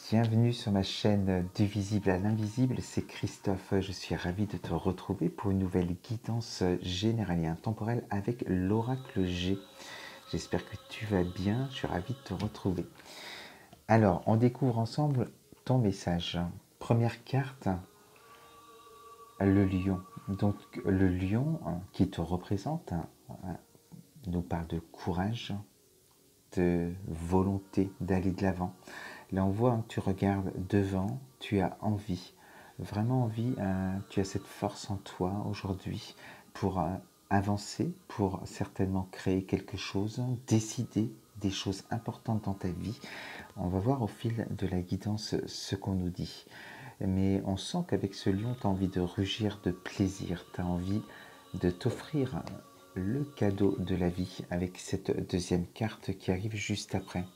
Bienvenue sur ma chaîne Du visible à l'invisible, c'est Christophe, je suis ravi de te retrouver pour une nouvelle guidance générale et intemporelle avec l'oracle G. J'espère que tu vas bien, je suis ravi de te retrouver. Alors, on découvre ensemble ton message. Première carte, le lion. Donc le lion qui te représente nous parle de courage, de volonté d'aller de l'avant. Là, on voit que tu regardes devant, tu as envie, vraiment envie, tu as cette force en toi aujourd'hui pour avancer, pour certainement créer quelque chose, décider des choses importantes dans ta vie. On va voir au fil de la guidance ce qu'on nous dit. Mais on sent qu'avec ce lion, tu as envie de rugir de plaisir, tu as envie de t'offrir le cadeau de la vie avec cette deuxième carte qui arrive juste après.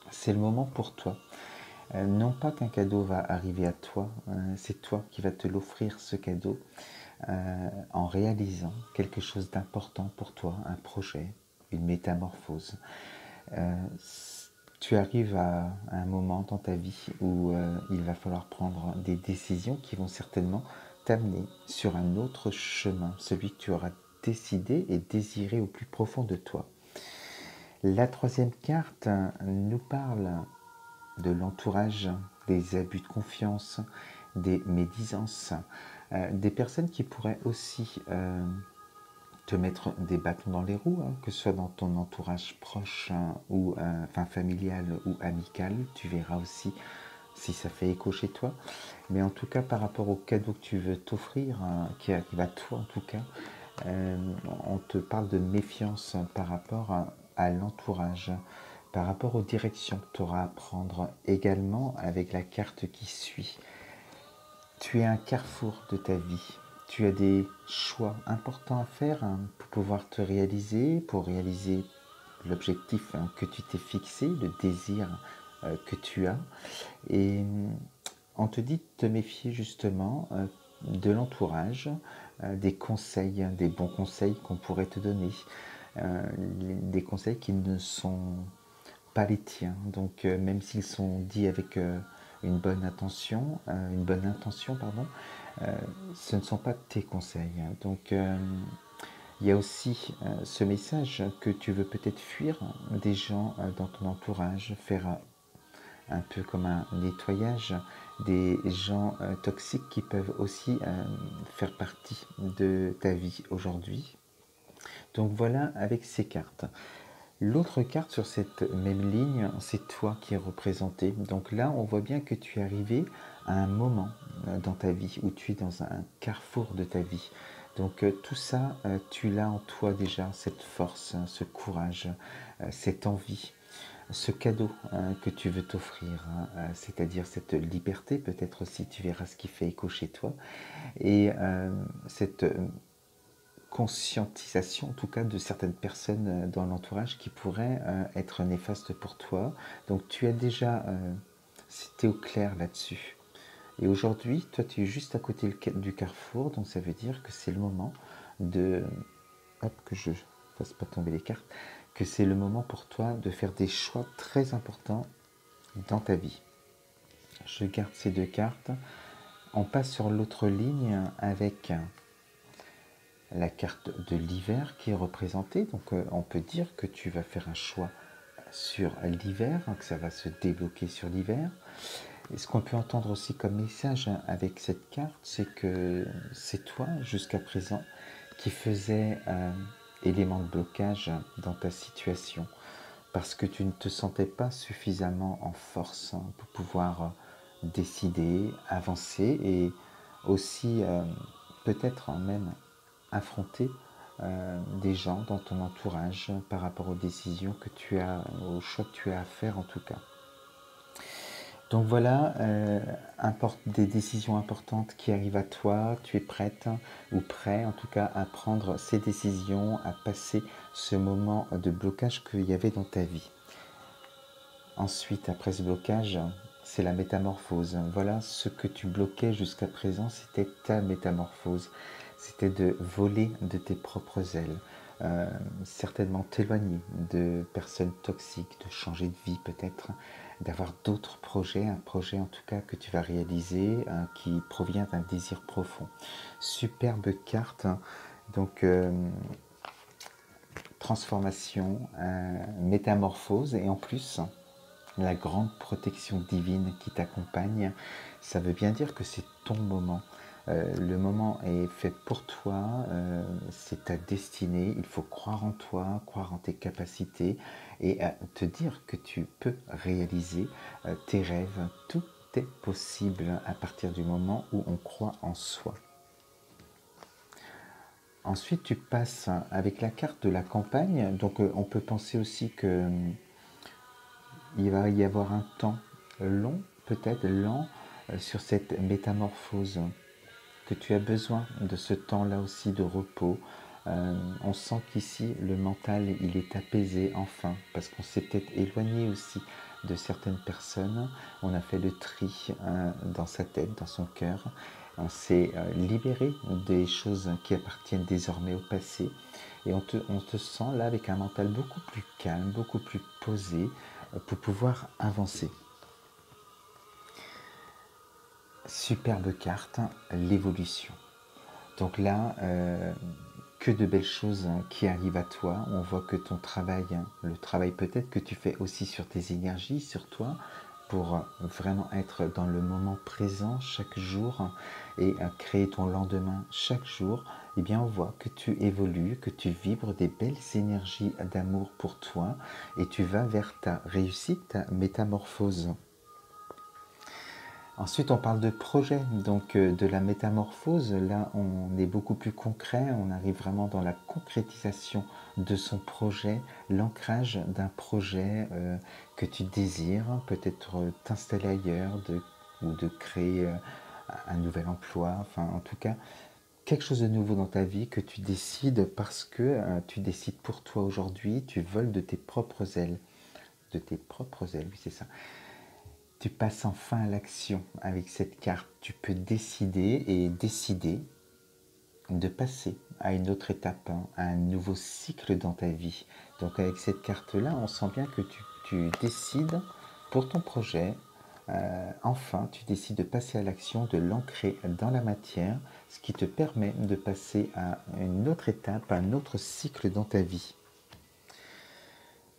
C'est le moment pour toi. Non pas qu'un cadeau va arriver à toi, c'est toi qui vas te l'offrir ce cadeau en réalisant quelque chose d'important pour toi, un projet, une métamorphose. Tu arrives à un moment dans ta vie où il va falloir prendre des décisions qui vont certainement t'amener sur un autre chemin, celui que tu auras décidé et désiré au plus profond de toi. La troisième carte nous parle de l'entourage, des abus de confiance, des médisances, des personnes qui pourraient aussi te mettre des bâtons dans les roues, que ce soit dans ton entourage proche ou familial ou amical, tu verras aussi si ça fait écho chez toi. Mais en tout cas, par rapport au cadeau que tu veux t'offrir, qui arrive à toi en tout cas, on te parle de méfiance par rapport à l'entourage, par rapport aux directions que tu auras à prendre également avec la carte qui suit. Tu es à un carrefour de ta vie. Tu as des choix importants à faire pour pouvoir te réaliser, pour réaliser l'objectif que tu t'es fixé, le désir que tu as. Et on te dit de te méfier justement de l'entourage, des conseils, des bons conseils qu'on pourrait te donner, des conseils qui ne sont pas les tiens. Donc même s'ils sont dits avec une bonne intention, ce ne sont pas tes conseils. Donc il y a aussi ce message que tu veux peut-être fuir des gens dans ton entourage, faire un peu comme un nettoyage des gens toxiques qui peuvent aussi faire partie de ta vie aujourd'hui. Donc voilà avec ces cartes. L'autre carte sur cette même ligne, c'est toi qui es représenté. Donc là, on voit bien que tu es arrivé à un moment dans ta vie où tu es dans un carrefour de ta vie. Donc tout ça, tu l'as en toi déjà, cette force, ce courage, cette envie, ce cadeau que tu veux t'offrir, c'est-à-dire cette liberté, peut-être aussi tu verras ce qui fait écho chez toi, et cette conscientisation en tout cas de certaines personnes dans l'entourage qui pourraient être néfastes pour toi. Donc tu as déjà c'était au clair là-dessus. Et aujourd'hui, toi tu es juste à côté du carrefour, donc ça veut dire que c'est le moment de... Hop, que je fasse pas tomber les cartes, que c'est le moment pour toi de faire des choix très importants dans ta vie. Je garde ces deux cartes. On passe sur l'autre ligne avec la carte de l'hiver qui est représentée. Donc on peut dire que tu vas faire un choix sur l'hiver, que ça va se débloquer sur l'hiver. Et ce qu'on peut entendre aussi comme message avec cette carte, c'est que c'est toi jusqu'à présent qui faisais élément de blocage dans ta situation parce que tu ne te sentais pas suffisamment en force pour pouvoir décider, avancer et aussi peut-être même affronter des gens dans ton entourage par rapport aux décisions que tu as, aux choix que tu as à faire en tout cas. Donc voilà, des décisions importantes qui arrivent à toi, tu es prête ou prêt en tout cas à prendre ces décisions, à passer ce moment de blocage qu'il y avait dans ta vie. Ensuite, après ce blocage, c'est la métamorphose. Voilà, ce que tu bloquais jusqu'à présent, c'était ta métamorphose. C'était de voler de tes propres ailes. Certainement t'éloigner de personnes toxiques, de changer de vie peut-être, d'avoir d'autres projets, un projet en tout cas que tu vas réaliser qui provient d'un désir profond. Superbe carte, hein. Donc transformation, métamorphose et en plus la grande protection divine qui t'accompagne. Ça veut bien dire que c'est ton moment. Le moment est fait pour toi, c'est ta destinée, il faut croire en toi, croire en tes capacités et te dire que tu peux réaliser tes rêves. Tout est possible à partir du moment où on croit en soi. Ensuite, tu passes avec la carte de la campagne, donc on peut penser aussi que il va y avoir un temps long, peut-être lent, sur cette métamorphose, que tu as besoin de ce temps-là aussi de repos. On sent qu'ici, le mental, il est apaisé enfin, parce qu'on s'est peut-être éloigné aussi de certaines personnes. On a fait le tri dans sa tête, dans son cœur. On s'est libéré des choses qui appartiennent désormais au passé. Et on te sent là avec un mental beaucoup plus calme, beaucoup plus posé, pour pouvoir avancer. Superbe carte, l'évolution. Donc là, que de belles choses qui arrivent à toi. On voit que ton travail, le travail peut-être que tu fais aussi sur tes énergies, sur toi, pour vraiment être dans le moment présent chaque jour et créer ton lendemain chaque jour, eh bien on voit que tu évolues, que tu vibres des belles énergies d'amour pour toi et tu vas vers ta réussite, ta métamorphose. Ensuite, on parle de projet, donc de la métamorphose. Là, on est beaucoup plus concret, on arrive vraiment dans la concrétisation de son projet, l'ancrage d'un projet que tu désires, peut-être t'installer ailleurs ou de créer un nouvel emploi, enfin en tout cas, quelque chose de nouveau dans ta vie que tu décides parce que tu décides pour toi aujourd'hui, tu voles de tes propres ailes. De tes propres ailes, oui c'est ça. Tu passes enfin à l'action avec cette carte. Tu peux décider et décider de passer à une autre étape, hein, à un nouveau cycle dans ta vie. Donc avec cette carte-là, on sent bien que tu décides pour ton projet. Enfin, tu décides de passer à l'action, de l'ancrer dans la matière, ce qui te permet de passer à une autre étape, à un autre cycle dans ta vie.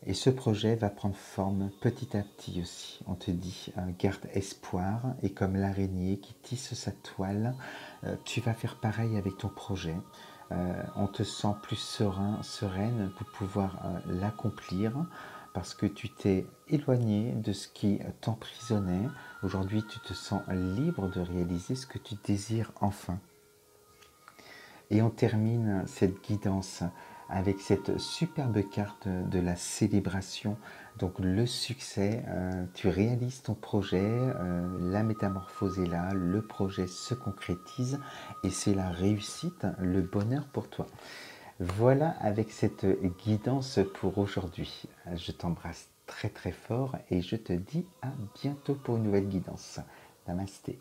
Et ce projet va prendre forme petit à petit aussi. On te dit, garde espoir, et comme l'araignée qui tisse sa toile, tu vas faire pareil avec ton projet. On te sent plus serein, sereine pour pouvoir l'accomplir, parce que tu t'es éloigné de ce qui t'emprisonnait. Aujourd'hui, tu te sens libre de réaliser ce que tu désires enfin. Et on termine cette guidance avec cette superbe carte de la célébration. Donc le succès, tu réalises ton projet, la métamorphose est là, le projet se concrétise et c'est la réussite, le bonheur pour toi. Voilà avec cette guidance pour aujourd'hui. Je t'embrasse très très fort et je te dis à bientôt pour une nouvelle guidance. Namasté.